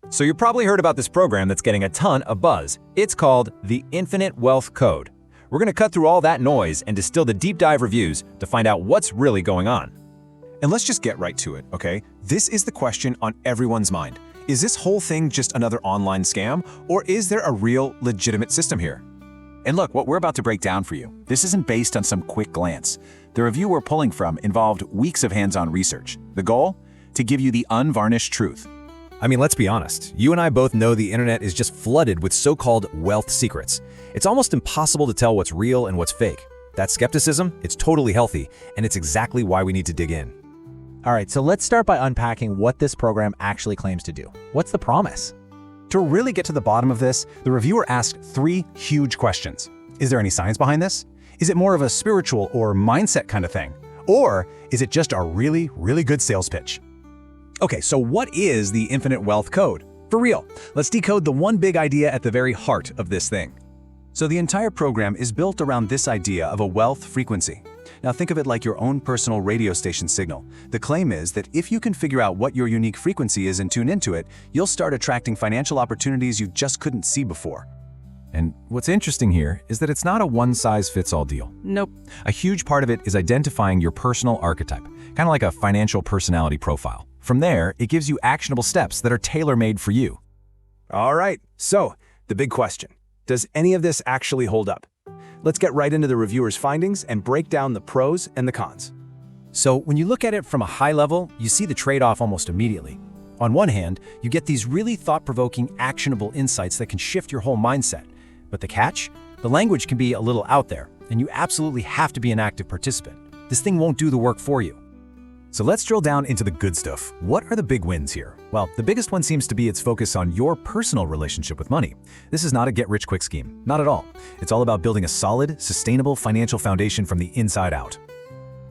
So you probably heard about this program that's getting a ton of buzz. It's called the Infinite Wealth Code. We're going to cut through all that noise and distill the deep dive reviews to find out what's really going on. And let's just get right to it, okay? This is the question on everyone's mind. Is this whole thing just another online scam, or is there a real, legitimate system here? And look, what we're about to break down for you, this isn't based on some quick glance. The review we're pulling from involved weeks of hands-on research. The goal? To give you the unvarnished truth. I mean, let's be honest. You and I both know the internet is just flooded with so-called wealth secrets. It's almost impossible to tell what's real and what's fake. That skepticism, it's totally healthy, and it's exactly why we need to dig in. All right, so let's start by unpacking what this program actually claims to do. What's the promise? To really get to the bottom of this, the reviewer asked 3 huge questions. Is there any science behind this? Is it more of a spiritual or mindset kind of thing? Or is it just a really, really good sales pitch? Okay, so what is the Infinite Wealth Code? For real, let's decode the one big idea at the very heart of this thing. So the entire program is built around this idea of a wealth frequency. Now think of it like your own personal radio station signal. The claim is that if you can figure out what your unique frequency is and tune into it, you'll start attracting financial opportunities you just couldn't see before. And what's interesting here is that it's not a one-size-fits-all deal. Nope. A huge part of it is identifying your personal archetype, kind of like a financial personality profile. From there, it gives you actionable steps that are tailor-made for you. All right, so the big question. Does any of this actually hold up? Let's get right into the reviewer's findings and break down the pros and the cons. So when you look at it from a high level, you see the trade-off almost immediately. On one hand, you get these really thought-provoking, actionable insights that can shift your whole mindset. But the catch? The language can be a little out there, and you absolutely have to be an active participant. This thing won't do the work for you. So let's drill down into the good stuff. What are the big wins here? Well, the biggest one seems to be its focus on your personal relationship with money. This is not a get-rich-quick scheme. Not at all. It's all about building a solid, sustainable financial foundation from the inside out.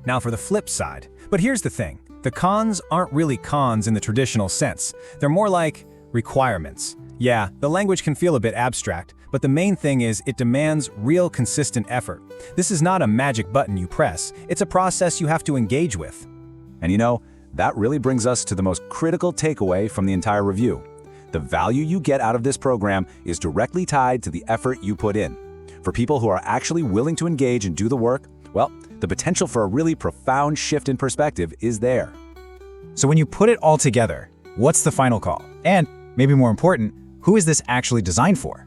Now for the flip side. But here's the thing. The cons aren't really cons in the traditional sense. They're more like requirements. Yeah, the language can feel a bit abstract, but the main thing is it demands real consistent effort. This is not a magic button you press. It's a process you have to engage with. And you know, that really brings us to the most critical takeaway from the entire review. The value you get out of this program is directly tied to the effort you put in. For people who are actually willing to engage and do the work, well, the potential for a really profound shift in perspective is there. So when you put it all together, what's the final call? And, maybe more important, who is this actually designed for?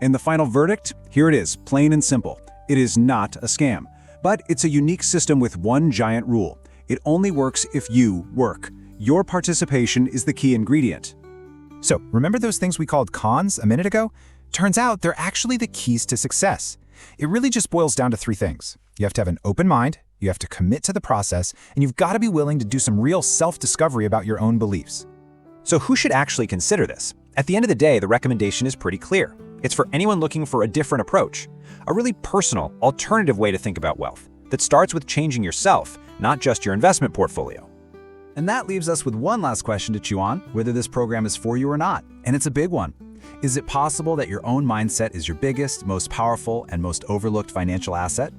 And the final verdict? Here it is, plain and simple. It is not a scam, but it's a unique system with one giant rule. It only works if you work. Your participation is the key ingredient. So, remember those things we called cons a minute ago? Turns out they're actually the keys to success. It really just boils down to 3 things. You have to have an open mind, you have to commit to the process, and you've got to be willing to do some real self-discovery about your own beliefs. So who should actually consider this? At the end of the day, the recommendation is pretty clear. It's for anyone looking for a different approach, a really personal, alternative way to think about wealth that starts with changing yourself, not just your investment portfolio. And that leaves us with one last question to chew on, whether this program is for you or not. And it's a big one. Is it possible that your own mindset is your biggest, most powerful, and most overlooked financial asset?